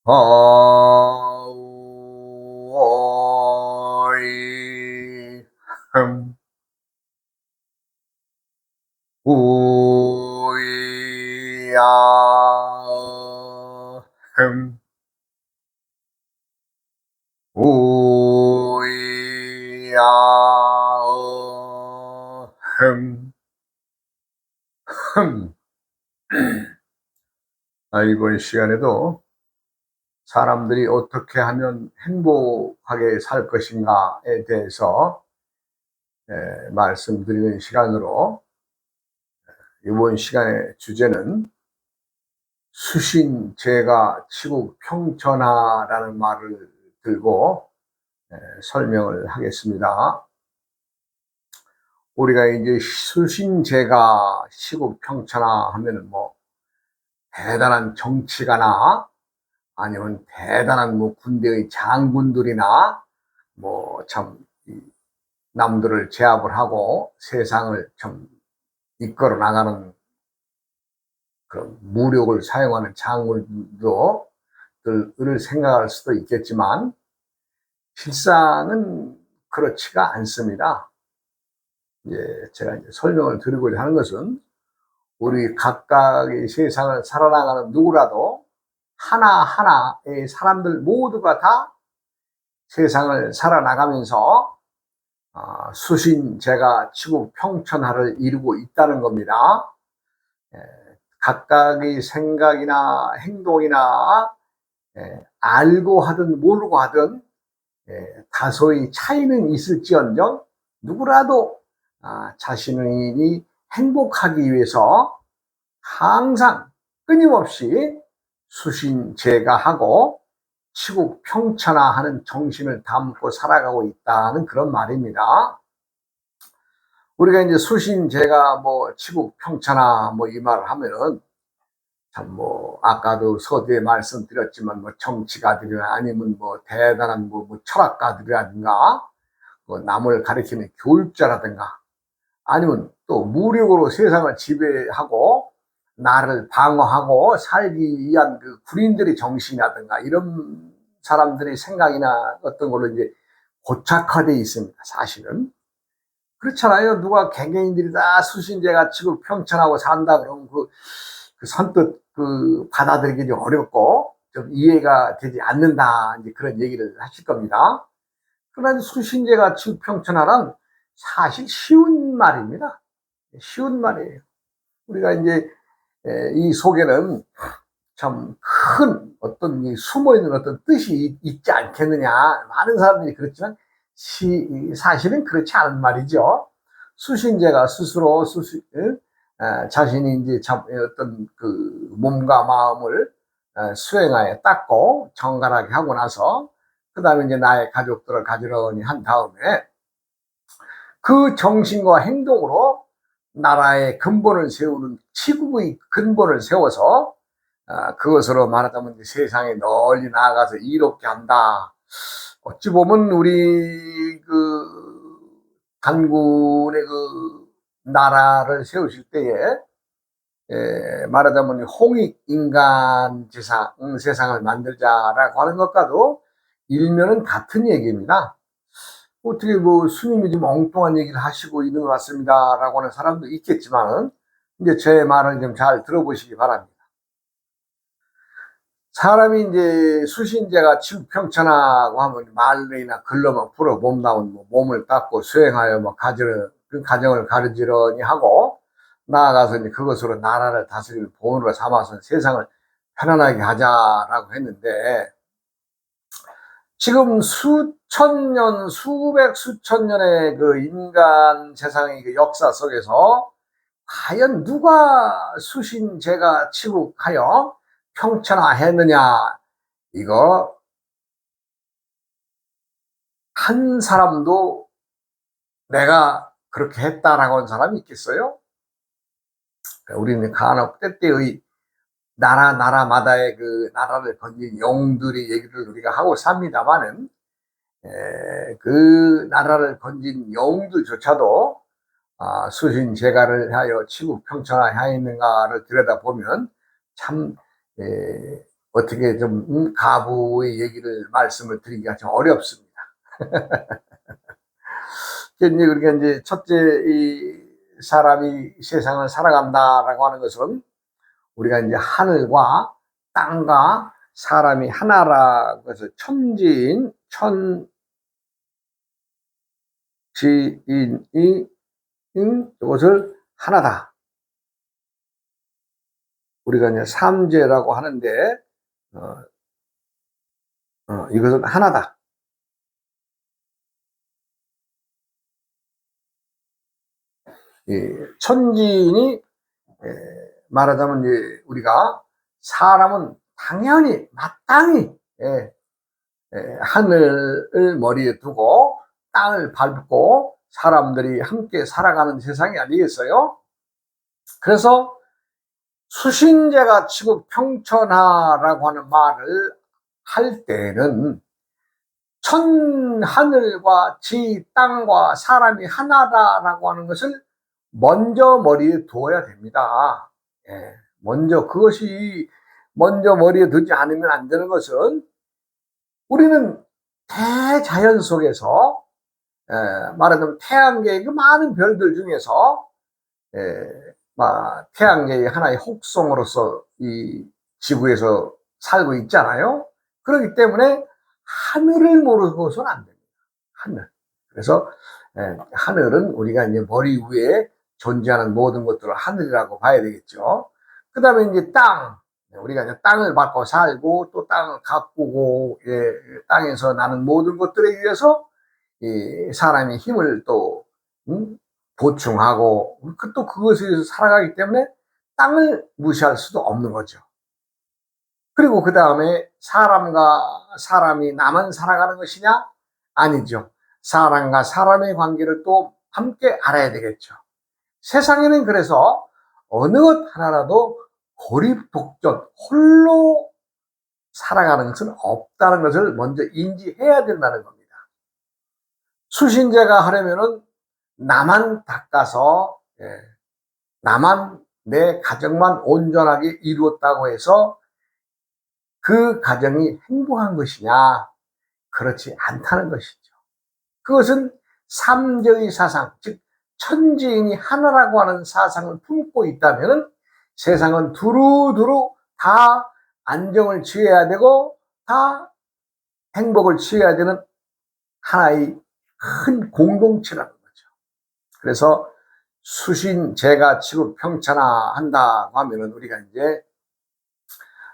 어이 흠 우야 흠 우야 흠 흠. 이번 시간에도 사람들이 어떻게 하면 행복하게 살 것인가에 대해서 말씀드리는 시간으로, 이번 시간의 주제는 수신제가 치국평천하라는 말을 들고 설명을 하겠습니다. 우리가 이제 수신제가 치국평천하 하면은 뭐 대단한 정치가나 아니면 대단한 뭐 군대의 장군들이나 뭐 참 남들을 제압을 하고 세상을 참 이끌어 나가는 그런 무력을 사용하는 장군들도 을 생각할 수도 있겠지만, 실상은 그렇지가 않습니다. 제가 이제 설명을 드리고자 하는 것은, 우리 각각의 세상을 살아나가는 누구라도 하나하나의 사람들 모두가 다 세상을 살아나가면서 수신제가 치국평천하를 이루고 있다는 겁니다. 각각의 생각이나 행동이나 알고 하든 모르고 하든 다소의 차이는 있을지언정 누구라도 자신이 행복하기 위해서 항상 끊임없이 수신제가하고 치국평천하하는 정신을 담고 살아가고 있다는 그런 말입니다. 우리가 이제 수신제가 뭐 치국평천하 뭐 이 말을 하면은 참 뭐 아까도 서두에 말씀드렸지만 뭐 정치가들이나 아니면 뭐 대단한 뭐 철학가들이라든가 뭐 남을 가리키는 교육자라든가 아니면 또 무력으로 세상을 지배하고 나를 방어하고 살기 위한 그 군인들의 정신이라든가 이런 사람들의 생각이나 어떤 걸로 이제 고착화되어 있습니다. 사실은 그렇잖아요. 누가 개개인들이 다 수신제가 치국평천하고 산다 그러면 그 선뜻 받아들이기 좀 어렵고 좀 이해가 되지 않는다, 이제 그런 얘기를 하실 겁니다. 그러나 수신제가 치국평천하란 사실 쉬운 말입니다. 쉬운 말이에요. 우리가 이제 이 속에는 참 큰 어떤 숨어 있는 어떤 뜻이 있지 않겠느냐. 많은 사람들이 그렇지만 사실은 그렇지 않은 말이죠. 수신제가 스스로 자신이 이제 어떤 그 몸과 마음을 수행하에 닦고 정갈하게 하고 나서 그 다음에 이제 나의 가족들을 가지런히 한 다음에 그 정신과 행동으로 나라의 근본을 세우는 치국의 근본을 세워서 그것으로 말하자면 이제 세상에 널리 나아가서 이롭게 한다. 어찌 보면 우리 단군의 나라를 세우실 때에 말하자면 홍익인간 세상을 만들자라고 하는 것과도 일면은 같은 얘기입니다. 어떻게 뭐 스님이 좀 엉뚱한 얘기를 하시고 있는 것 같습니다라고 하는 사람도 있겠지만은, 이제 제 말을 좀 잘 들어보시기 바랍니다. 사람이 이제 수신제가 치국평천하고 하면 말이나 글로만 풀어 몸다운 뭐 몸을 닦고 수행하여 뭐 그 가정을 가르지런히 하고 나아가서 이제 그것으로 나라를 다스리는 본으로 삼아서 세상을 편안하게 하자라고 했는데, 지금 수천 년, 수천 년의 그 인간 세상의 그 역사 속에서 과연 누가 수신제가 치국하여 평천하했느냐, 이거 한 사람도 내가 그렇게 했다라고 하는 사람이 있겠어요? 우리는 간혹 때때의 나라마다의 그 나라를 건진 영웅들의 얘기를 우리가 하고 삽니다마는, 그 나라를 건진 영웅들조차도 수신제가를 하여 치국평천하였는가를 들여다보면 참 어떻게 좀 가부의 얘기를 말씀을 드리기가 좀 어렵습니다. 그러니까 이제 첫째 이 사람이 세상을 살아간다라고 하는 것은 우리가 이제 하늘과 땅과 사람이 하나라고 해서 천지인 천지인이 이것을 하나다. 우리가 이제 삼재라고 하는데 이것은 하나다. 천지인이 말하자면 이제 우리가 사람은 당연히 마땅히 하늘을 머리에 두고 땅을 밟고 사람들이 함께 살아가는 세상이 아니겠어요? 그래서 수신제가 치고 평천하라고 하는 말을 할 때는 하늘과 지 땅과 사람이 하나다라고 하는 것을 먼저 머리에 두어야 됩니다. 먼저 그것이 먼저 머리에 두지 않으면 안 되는 것은 우리는 대자연 속에서 말하자면 태양계의 그 많은 별들 중에서 태양계의 하나의 혹성으로서 이 지구에서 살고 있잖아요. 그렇기 때문에 하늘을 모르고서는 안 됩니다. 하늘. 그래서 하늘은 우리가 이제 머리 위에 존재하는 모든 것들을 하늘이라고 봐야 되겠죠. 그 다음에 이제 땅. 우리가 이제 땅을 밟고 살고 또 땅을 가꾸고 땅에서 나는 모든 것들에 의해서 사람이 힘을 또 보충하고 또 그것에 의해서 살아가기 때문에 땅을 무시할 수도 없는 거죠. 그리고 그 다음에 사람과 사람이 나만 살아가는 것이냐? 아니죠. 사람과 사람의 관계를 또 함께 알아야 되겠죠. 세상에는 그래서 어느 것 하나라도 고립독전, 홀로 살아가는 것은 없다는 것을 먼저 인지해야 된다는 겁니다. 수신제가 하려면은 나만 닦아서 나만 내 가정만 온전하게 이루었다고 해서 그 가정이 행복한 것이냐? 그렇지 않다는 것이죠. 그것은 삼재의 사상, 즉 천지인이 하나라고 하는 사상을 품고 있다면 세상은 두루두루 다 안정을 취해야 되고 다 행복을 취해야 되는 하나의 큰 공동체라는 거죠. 그래서 수신제가 치고 평천하 한다고 하면은 우리가 이제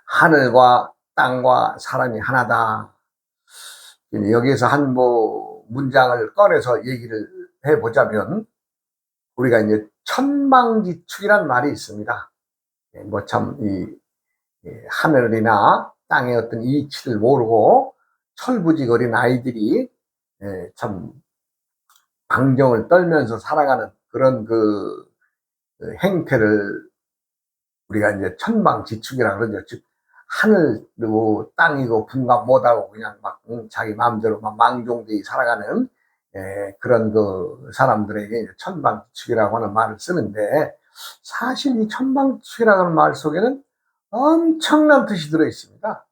하늘과 땅과 사람이 하나다. 여기에서 한 문장을 꺼내서 얘기를 해보자면 우리가 이제 천방지축이란 말이 있습니다. 하늘이나 땅의 어떤 이치를 모르고 철부지거린 아이들이 참 방정을 떨면서 살아가는 그런 그 행태를 우리가 이제 천방지축이라 그러죠. 즉 하늘이고 땅이고 분간 못하고 그냥 막 자기 마음대로 막 망종되이 살아가는 그런 그 사람들에게 천방지축이라고 하는 말을 쓰는데 사실 이 천방지축이라고 하는 말 속에는 엄청난 뜻이 들어 있습니다.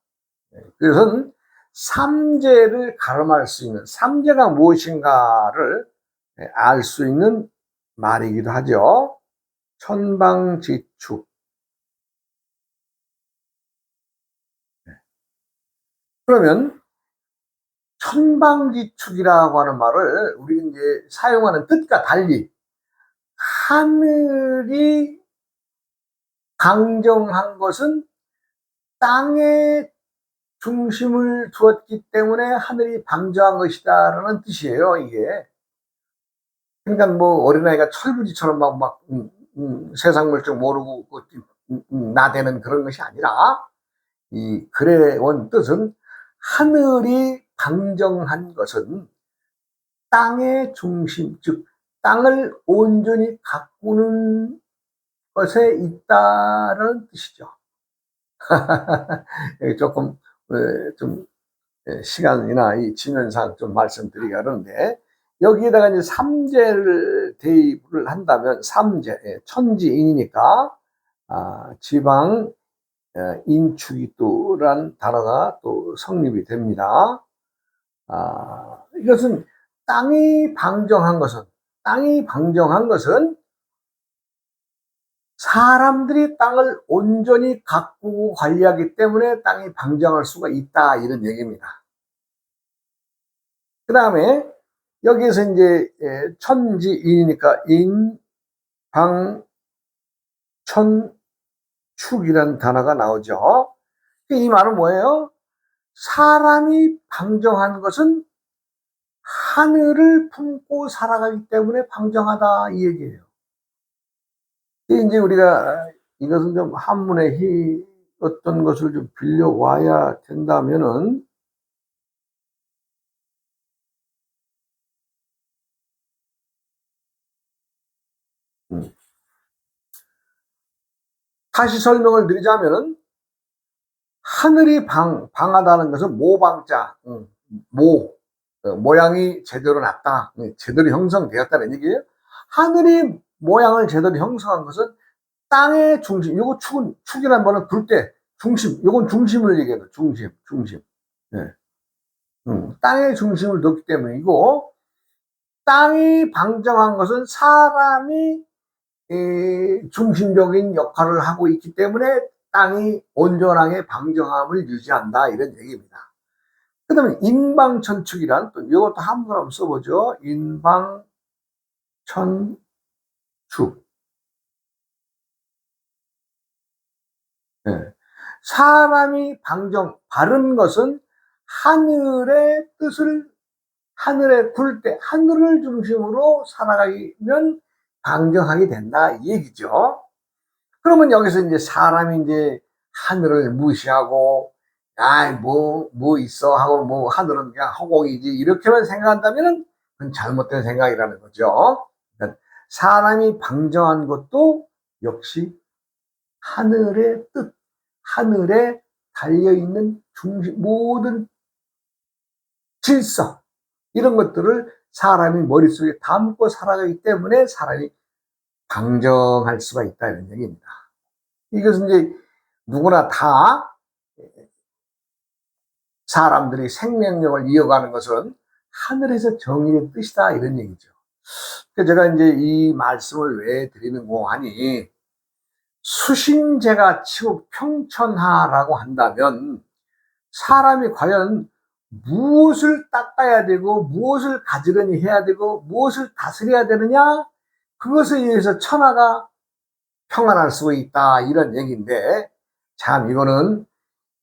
그래서 삼재를 가름할 수 있는 삼재가 무엇인가를 알 수 있는 말이기도 하죠. 천방지축. 그러면 천방지축이라고 하는 말을 우리 이제 사용하는 뜻과 달리 하늘이 강정한 것은 땅에 중심을 두었기 때문에 하늘이 방정한 것이다라는 뜻이에요, 이게. 그러니까 어린아이가 철부지처럼 막 세상 물정 모르고 나대는 그런 것이 아니라 이 글의 원 뜻은 하늘이 방정한 것은 땅의 중심, 즉 땅을 온전히 가꾸는 것에 있다는 뜻이죠. 조금 좀 시간이나 이 지면상 좀 말씀드리기가 그런데 여기에다가 이제 삼재를 대입을 한다면 삼재 천지인이니까 지방 인축이 또란 단어가 또 성립이 됩니다. 이것은 땅이 방정한 것은 사람들이 땅을 온전히 가꾸고 관리하기 때문에 땅이 방정할 수가 있다, 이런 얘기입니다. 그 다음에 여기에서 이제 천지인이니까 인, 방, 천, 축이라는 단어가 나오죠. 이 말은 뭐예요? 사람이 방정한 것은 하늘을 품고 살아가기 때문에 방정하다, 이 얘기예요. 이제 우리가 이것은 좀 한문의 어떤 것을 좀 빌려와야 된다면은, 다시 설명을 드리자면은, 하늘이 방하다는 것은 모방자, 모양이 제대로 났다, 제대로 형성되었다는 얘기예요. 하늘이 모양을 제대로 형성한 것은 땅의 중심, 요거 축이라는 거는 굴 때 중심, 요건 중심을 얘기해요. 중심. 네. 땅의 중심을 뒀기 때문이고, 땅이 방정한 것은 사람이 중심적인 역할을 하고 있기 때문에 땅이 온전하게 방정함을 유지한다, 이런 얘기입니다. 그 다음에 인방천축이란, 또 이것도 한문으로 한번 써보죠. 인방천축. 네. 사람이 바른 것은 하늘의 뜻을, 하늘에 굴 때 하늘을 중심으로 살아가면 방정하게 된다, 이 얘기죠. 그러면 여기서 이제 사람이 이제 하늘을 무시하고, 뭐 있어 하고, 뭐 하늘은 그냥 허공이지, 이렇게만 생각한다면은 그건 잘못된 생각이라는 거죠. 그러니까 사람이 방정한 것도 역시 하늘의 뜻, 하늘에 달려있는 모든 질서, 이런 것들을 사람이 머릿속에 담고 살아가기 때문에 사람이 방정할 수가 있다, 이런 얘기입니다. 이것은 이제 누구나 다 사람들이 생명력을 이어가는 것은 하늘에서 정의의 뜻이다, 이런 얘기죠. 그래서 제가 이제 이 말씀을 왜 드리는고 하니, 수신제가 치고 평천하라고 한다면 사람이 과연 무엇을 닦아야 되고 무엇을 가지런히 해야 되고 무엇을 다스려야 되느냐, 그것에 의해서 천하가 평안할 수 있다, 이런 얘기인데, 참 이거는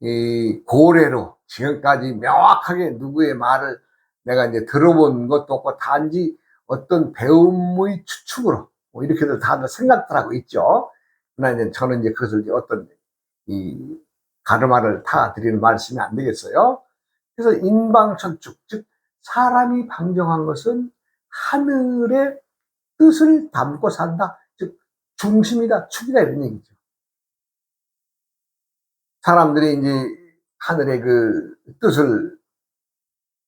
이 고래로 지금까지 명확하게 누구의 말을 내가 이제 들어본 것도 없고, 단지 어떤 배움의 추측으로 뭐 이렇게들 다들 생각들 하고 있죠. 그러나 이제 저는 이제 그것을 이제 어떤 이 가르마를 타 드리는 말씀이 안 되겠어요. 그래서 인방천축, 즉 사람이 방정한 것은 하늘의 뜻을 담고 산다, 즉 중심이다, 축이다, 이런 얘기죠. 사람들이 이제 하늘의 그 뜻을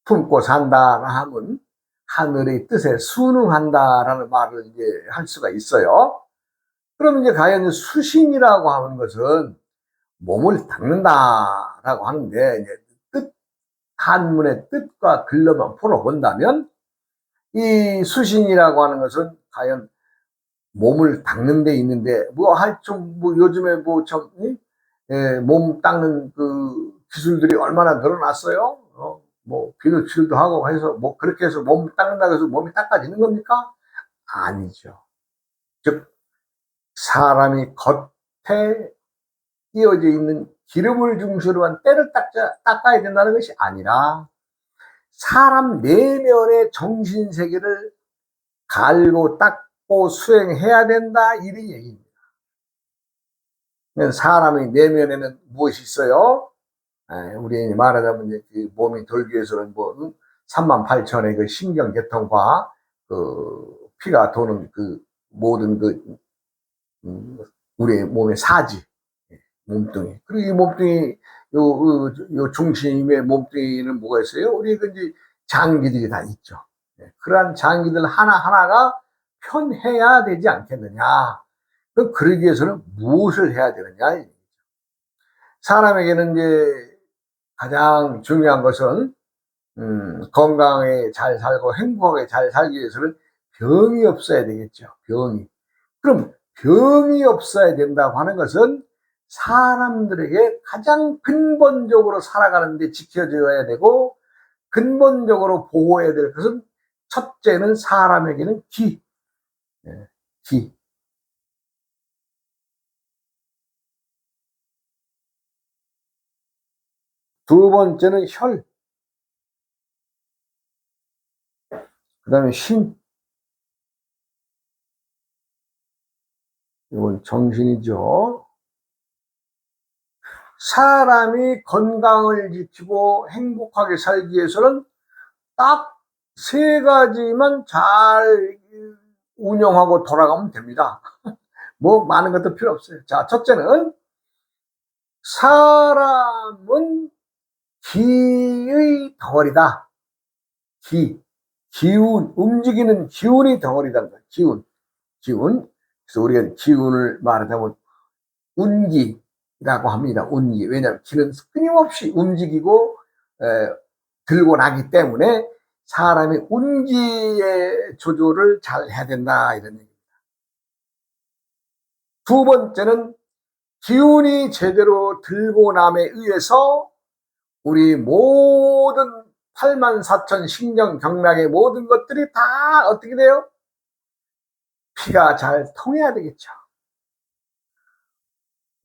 품고 산다라 하면 하늘의 뜻에 순응한다라는 말을 이제 할 수가 있어요. 그럼 이제 과연 수신이라고 하는 것은 몸을 닦는다라고 하는데, 이제 한문의 뜻과 글로만 풀어본다면 이 수신이라고 하는 것은 과연 몸을 닦는 데 있는데, 뭐 요즘에 몸 닦는 그 기술들이 얼마나 늘어났어요. 뭐 비누칠도 하고 해서 뭐 그렇게 해서 몸 닦는다고 해서 몸이 닦아지는 겁니까? 아니죠. 즉 사람이 겉에 끼어져 있는 기름을 중심으로 한 때를 닦아야 된다는 것이 아니라 사람 내면의 정신세계를 갈고 닦고 수행해야 된다, 이런 얘기입니다. 사람의 내면에는 무엇이 있어요? 우리 말하자면 이제 그 몸이 돌기 위해서는 38,000의 그 신경계통과 그 피가 도는 그 모든 우리 몸의 사지, 몸뚱이. 그리고 이 몸뚱이, 요 중심의 몸뚱이는 뭐가 있어요? 우리 이제 장기들이 다 있죠. 그러한 장기들 하나하나가 편해야 되지 않겠느냐. 그러기 위해서는 무엇을 해야 되느냐. 사람에게는 이제 가장 중요한 것은 건강하게 잘 살고 행복하게 잘 살기 위해서는 병이 없어야 되겠죠. 병이. 그럼 병이 없어야 된다고 하는 것은 사람들에게 가장 근본적으로 살아가는 데 지켜줘야 되고 근본적으로 보호해야 될 것은 첫째는 사람에게는 기. 예, 기. 두 번째는 혈. 그 다음에 신. 이건 정신이죠. 사람이 건강을 지키고 행복하게 살기 위해서는 딱 세 가지만 잘 운영하고 돌아가면 됩니다. 뭐 많은 것도 필요 없어요. 자, 첫째는 사람은 기의 덩어리다. 기운, 움직이는 기운이 덩어리다. 기운. 그래서 우리가 기운을 말하자면 운기라고 합니다. 운기. 왜냐하면 기는 끊임없이 움직이고 들고 나기 때문에 사람이 운기의 조절을 잘 해야 된다 이런 얘기입니다. 두 번째는 기운이 제대로 들고 남에 의해서 우리 모든 84,000 신경 경락의 모든 것들이 다 어떻게 돼요? 피가 잘 통해야 되겠죠.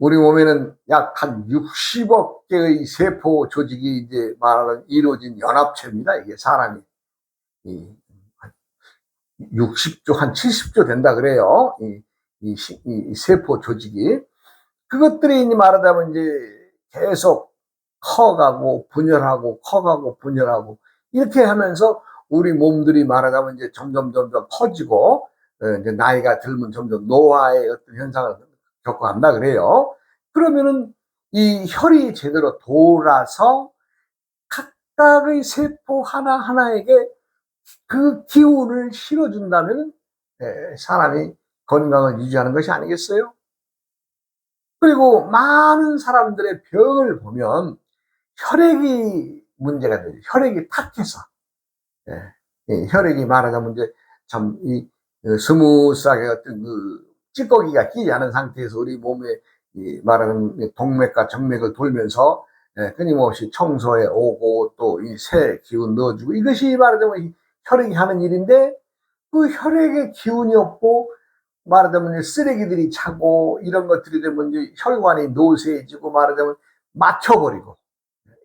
우리 몸에는 약 한 60억 개의 세포 조직이 이제 말하는 이루어진 연합체입니다. 이게 사람이 60조 한 70조 된다 그래요. 이 세포 조직이 그것들이 이제 말하자면 이제 계속 커가고 분열하고 커가고 분열하고 이렇게 하면서 우리 몸들이 말하자면 이제 점점 커지고 이제 나이가 들면 점점 노화의 어떤 현상을 겪어간다 그래요. 그러면은 이 혈이 제대로 돌아서 각각의 세포 하나하나에게 그 기운을 실어준다면 사람이 건강을 유지하는 것이 아니겠어요? 그리고 많은 사람들의 병을 보면 혈액이 문제가 되죠. 혈액이 탁해서. 혈액이 말하자면 이제 참이 스무스하게 어떤 그 찌꺼기가 끼지 않은 상태에서 우리 몸에 이 말하는 동맥과 정맥을 돌면서 끊임없이 청소해 오고 또 이 새 기운 넣어주고 이것이 말하자면 혈액이 하는 일인데 그 혈액에 기운이 없고 말하자면 쓰레기들이 차고 이런 것들이 되면 이제 혈관이 노쇠해지고 말하자면 막혀버리고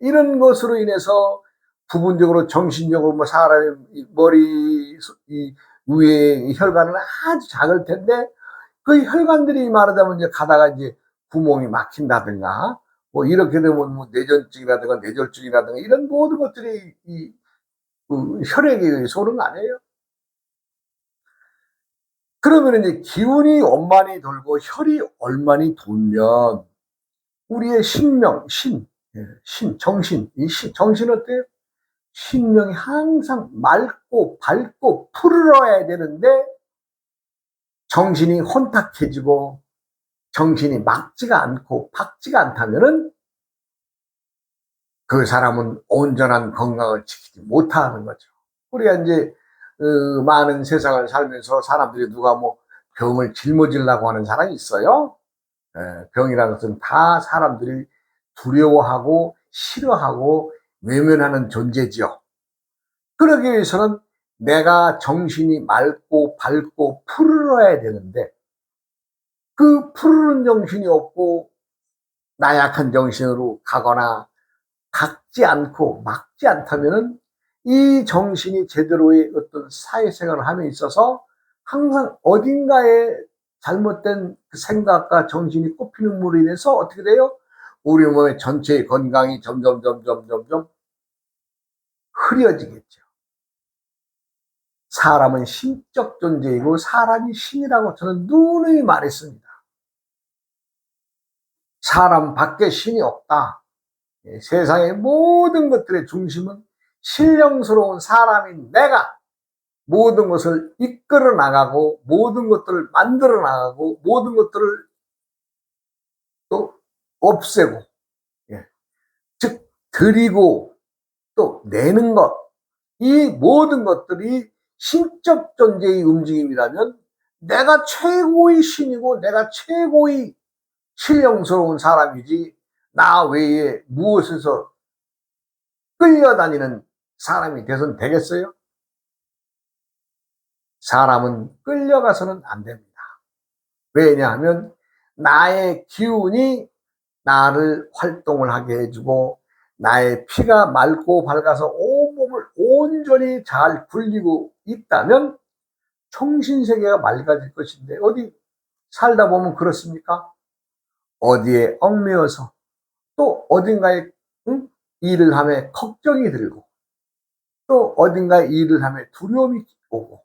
이런 것으로 인해서 부분적으로 정신적으로 뭐 사람의 머리 이 위에 혈관은 아주 작을 텐데 그 혈관들이 말하자면 이제 가다가 이제 구멍이 막힌다든가 뭐 이렇게 되면 뭐 내전증이라든가 뇌졸중이라든가 이런 모든 것들이 그 혈액에 의해서 오는 거 아니에요? 그러면 이제 기운이 원만히 돌고 혈이 얼마니 돌면 우리의 신명, 정신, 정신 어때요? 신명이 항상 맑고 밝고 푸르러야 되는데 정신이 혼탁해지고 정신이 맑지가 않고 밝지가 않다면은 그 사람은 온전한 건강을 지키지 못하는 거죠. 우리가 이제 많은 세상을 살면서 사람들이 누가 뭐 병을 짊어지려고 하는 사람이 있어요. 병이라는 것은 다 사람들이 두려워하고 싫어하고 외면하는 존재지요. 그러기 위해서는 내가 정신이 맑고 밝고 푸르러야 되는데 그 푸르른 정신이 없고 나약한 정신으로 가거나 닦지 않고 막지 않다면은 이 정신이 제대로의 어떤 사회생활을 함에 있어서 항상 어딘가에 잘못된 그 생각과 정신이 꼽히는 물로 인해서 어떻게 돼요? 우리 몸의 전체의 건강이 점점 흐려지겠죠. 사람은 신적 존재이고 사람이 신이라고 저는 누누이 말했습니다. 사람 밖에 신이 없다. 세상의 모든 것들의 중심은 신령스러운 사람인 내가 모든 것을 이끌어 나가고 모든 것들을 만들어 나가고 모든 것들을 또 없애고 드리고 또 내는 것, 이 모든 것들이 신적 존재의 움직임이라면 내가 최고의 신이고 내가 최고의 신령스러운 사람이지, 나 외에 무엇에서 끌려다니는 사람이 돼선 되겠어요? 사람은 끌려가서는 안 됩니다. 왜냐하면 나의 기운이 나를 활동을 하게 해주고, 나의 피가 맑고 밝아서 온몸을 온전히 잘 굴리고 있다면 청신세계가 맑아질 것인데, 어디 살다 보면 그렇습니까? 어디에 얽매여서 또 어딘가에 일을 하며 걱정이 들고, 또 어딘가에 일을 하며 두려움이 오고,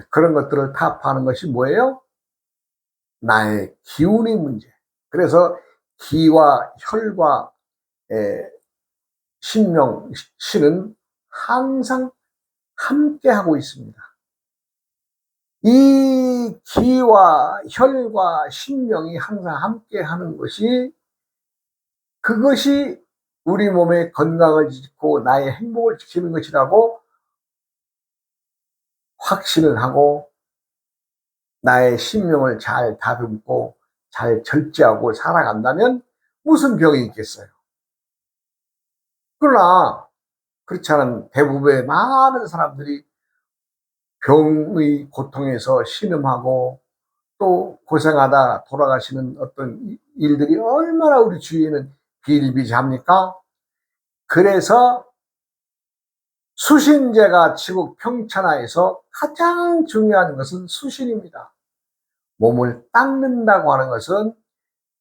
그런 것들을 타파하는 것이 뭐예요? 나의 기운의 문제. 그래서 기와 혈과 신명, 신은 항상 함께 하고 있습니다. 이 기와 혈과 신명이 항상 함께 하는 것이, 그것이 우리 몸의 건강을 지키고 나의 행복을 지키는 것이라고 확신을 하고, 나의 신명을 잘 다듬고 잘 절제하고 살아간다면 무슨 병이 있겠어요? 그러나 그렇지 않은 대부분의 많은 사람들이 병의 고통에서 신음하고 또 고생하다 돌아가시는 어떤 일들이 얼마나 우리 주위에는 비일비재합니까? 그래서 수신제가 치국 평천하에서 가장 중요한 것은 수신입니다. 몸을 닦는다고 하는 것은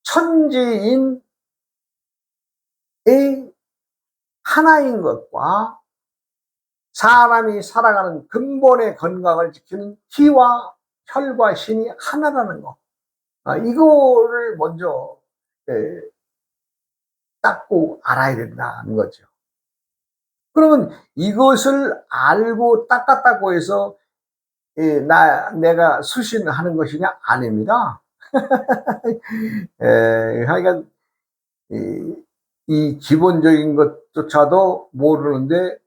천지인의 하나인 것과 사람이 살아가는 근본의 건강을 지키는 기와 혈과 신이 하나라는 것, 이거를 먼저 닦고 알아야 된다는 거죠. 그러면 이것을 알고 닦았다고 해서 내가 수신하는 것이냐? 아닙니다. 하여간 이 기본적인 것조차도 모르는데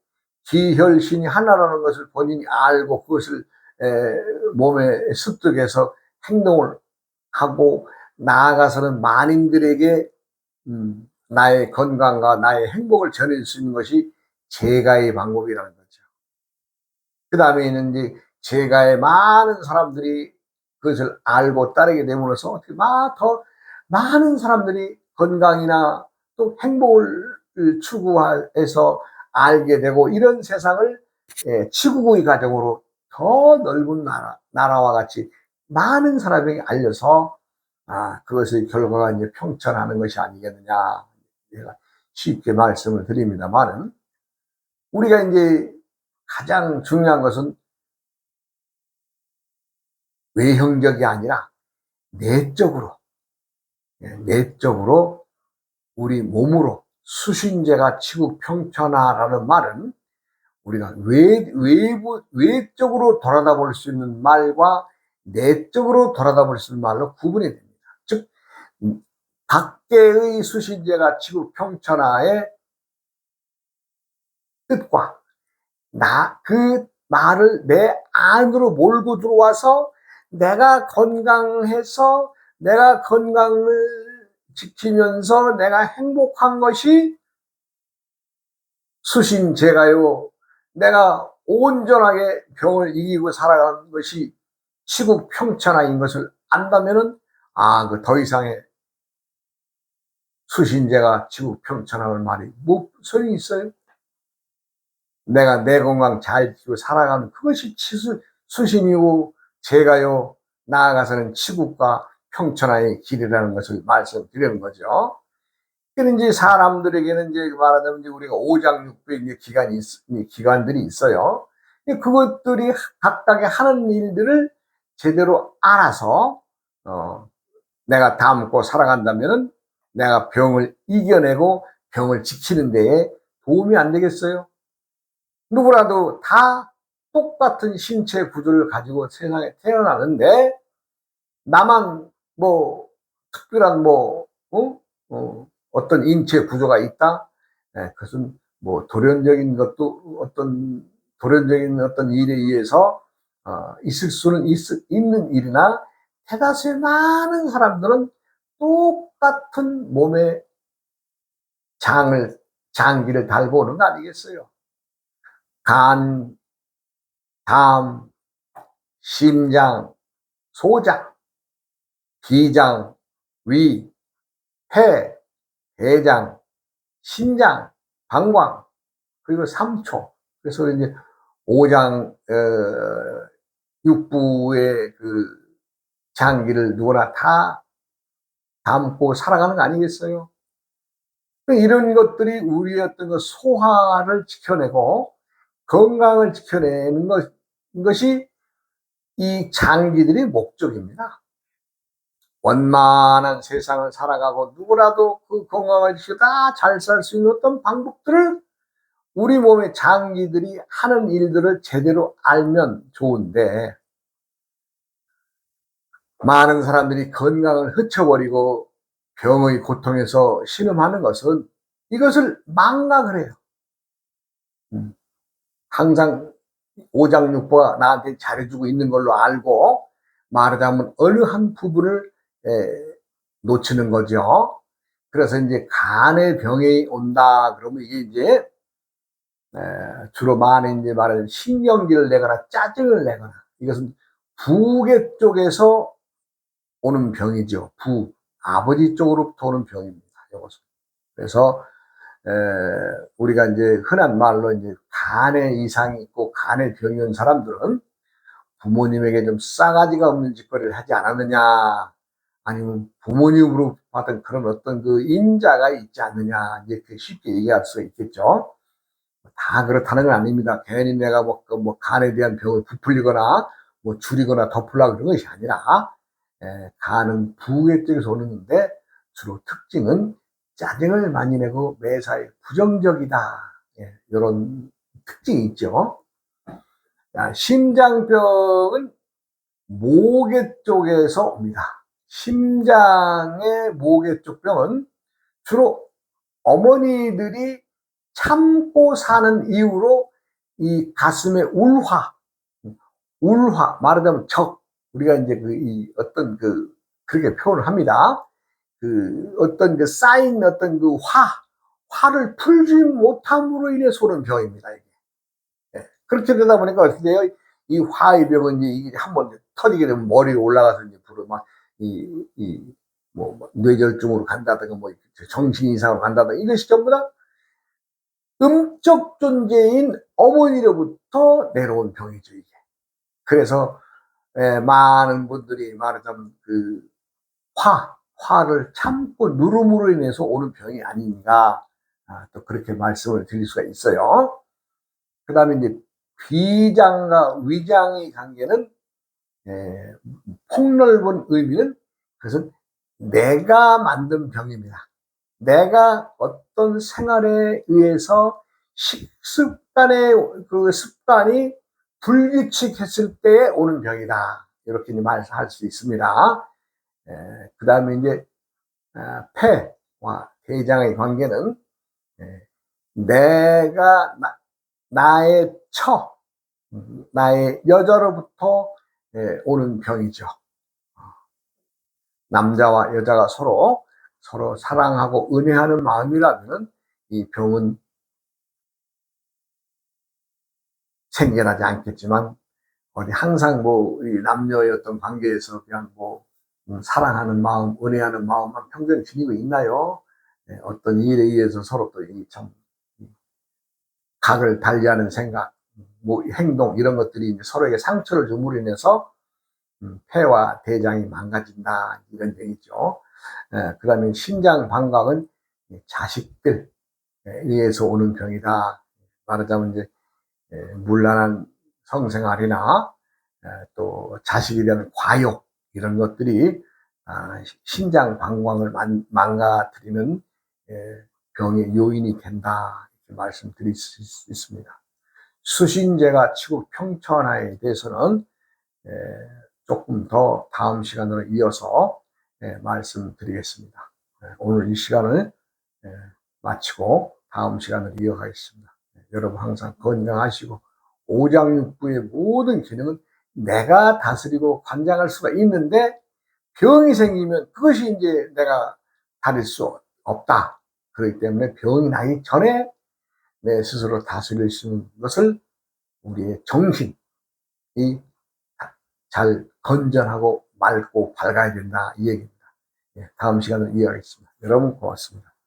기혈신이 하나라는 것을 본인이 알고 그것을 몸에 습득해서 행동을 하고 나아가서는 만인들에게 나의 건강과 나의 행복을 전해줄 수 있는 것이 제가의 방법이라는 거죠. 그 다음에는 이제 제가의 많은 사람들이 그것을 알고 따르게 됨으로써 어떻게 더 많은 사람들이 건강이나 또 행복을 추구해서 알게 되고, 이런 세상을 치국의 과정으로 더 넓은 나라와 같이 많은 사람에게 알려서 그것의 결과가 이제 평천하는 것이 아니겠느냐, 제가 쉽게 말씀을 드립니다만은, 우리가 이제 가장 중요한 것은 외형적이 아니라 내적으로 우리 몸으로 수신제가 치국 평천하라는 말은 우리가 외적으로 돌아다 볼 수 있는 말과 내적으로 돌아다 볼 수 있는 말로 구분이 됩니다. 즉, 밖에의 수신제가 치국 평천하의 뜻과 그 말을 내 안으로 몰고 들어와서 내가 건강해서 내가 건강을 지키면서 내가 행복한 것이 수신제가요, 내가 온전하게 병을 이기고 살아가는 것이 치국 평천하인 것을 안다면은 그 더 이상의 수신제가 치국 평천하는 말이 뭐 소용이 있어요? 내가 내 건강 잘 지키고 살아가는 그것이 수신이고 제가요, 나아가서는 치국과 평천하의 길이라는 것을 말씀드리는 거죠. 그런데 사람들에게는 이제 말하자면 이제 우리가 오장육부의 이제 기관들이 있어요. 그것들이 각각의 하는 일들을 제대로 알아서 내가 담고 살아간다면은 내가 병을 이겨내고 병을 지키는 데에 도움이 안 되겠어요? 누구라도 다 똑같은 신체 구조를 가지고 세상에 태어나는데 나만 뭐 특별한 어떤 인체 구조가 있다? 그것은 뭐 돌연적인 것도 돌연적인 어떤 일에 의해서 있을 수는 있는 일이나 대다수의 많은 사람들은 똑같은 몸의 장기를 달고 오는 거 아니겠어요? 간, 담, 심장, 소장, 비장, 위, 폐, 대장, 신장, 방광, 그리고 삼초. 그래서 이제 오장, 육부의 그 장기를 누구나 다 담고 살아가는 거 아니겠어요? 이런 것들이 우리의 어떤 그 소화를 지켜내고 건강을 지켜내는 것이 이 장기들의 목적입니다. 원만한 세상을 살아가고 누구라도 그 건강을 지키고 다 잘 살 수 있는 어떤 방법들을 우리 몸의 장기들이 하는 일들을 제대로 알면 좋은데, 많은 사람들이 건강을 헤쳐버리고 병의 고통에서 신음하는 것은 이것을 망각을 해요. 항상 오장육부가 나한테 잘해주고 있는 걸로 알고 말하자면 어느 한 부분을 놓치는 거죠. 그래서 이제 간의 병이 온다 그러면 이게 이제 주로 많이 이제 말하자면 신경질을 내거나 짜증을 내거나, 이것은 부계 쪽에서 오는 병이죠. 아버지 쪽으로부터 오는 병입니다. 이것은. 그래서 우리가 이제 흔한 말로 이제 간에 이상이 있고 간에 병이 온 사람들은 부모님에게 좀 싸가지가 없는 짓거리를 하지 않았느냐, 아니면 부모님으로 받은 그런 어떤 그 인자가 있지 않느냐, 이렇게 쉽게 얘기할 수가 있겠죠. 다 그렇다는 건 아닙니다. 괜히 내가 뭐 간에 대한 병을 부풀리거나 뭐 줄이거나 덮으려고 그런 것이 아니라, 간은 부계 쪽에서 오는데 주로 특징은 짜증을 많이 내고 매사에 부정적이다. 이런 특징이 있죠. 심장병은 모계 쪽에서 옵니다. 심장의 모계 쪽 병은 주로 어머니들이 참고 사는 이유로 이 가슴의 말하자면 우리가 이제 어떤 그렇게 표현을 합니다. 어떤 쌓인 어떤 화를 풀지 못함으로 인해서 오는 병입니다, 이게. 그렇게 되다 보니까 어떻게 돼요? 이 화의 병은 이게 한번 터지게 되면 머리에 올라가서 이제 뇌졸중으로 간다든가 정신 이상으로 간다든가, 이것이 전부 다 음적 존재인 어머니로부터 내려온 병이죠, 이게. 그래서 많은 분들이 말하자면 화를 참고 누름으로 인해서 오는 병이 아닌가, 또 그렇게 말씀을 드릴 수가 있어요. 그 다음에 이제 비장과 위장의 관계는, 폭넓은 의미는 그것은 내가 만든 병입니다. 내가 어떤 생활에 의해서 식습관의 습관이 불규칙했을 때 오는 병이다. 이렇게 말할 수 있습니다. 그 다음에 이제 폐와 대장의 관계는, 내가 나의 나의 여자로부터 오는 병이죠. 남자와 여자가 서로 사랑하고 은혜하는 마음이라면 이 병은 생겨나지 않겠지만, 항상 이 남녀의 어떤 관계에서 그냥 사랑하는 마음, 은혜하는 마음만 평생 지니고 있나요? 어떤 일에 의해서 서로 또 참 각을 달리하는 생각, 행동, 이런 것들이 이제 서로에게 상처를 줌으로 인해서 폐와 대장이 망가진다, 이런 얘기죠. 그 다음에 신장 방광은 자식들에 의해서 오는 병이다. 말하자면 이제 문란한 성생활이나 또 자식에 대한 과욕, 이런 것들이 신장 방광을 망가뜨리는 병의 요인이 된다, 이렇게 말씀드릴 수 있습니다. 수신제가 치국 평천화에 대해서는 조금 더 다음 시간으로 이어서 말씀드리겠습니다. 오늘 이 시간을 마치고 다음 시간으로 이어가겠습니다. 여러분 항상 건강하시고 오장육부의 모든 기능은 내가 다스리고 관장할 수가 있는데 병이 생기면 그것이 이제 내가 다릴 수 없다. 그렇기 때문에 병이 나기 전에 내 스스로 다스릴 수 있는 것을 우리의 정신이 잘 건전하고 맑고 밝아야 된다 이 얘기입니다. 다음 시간을 이어가겠습니다. 여러분 고맙습니다.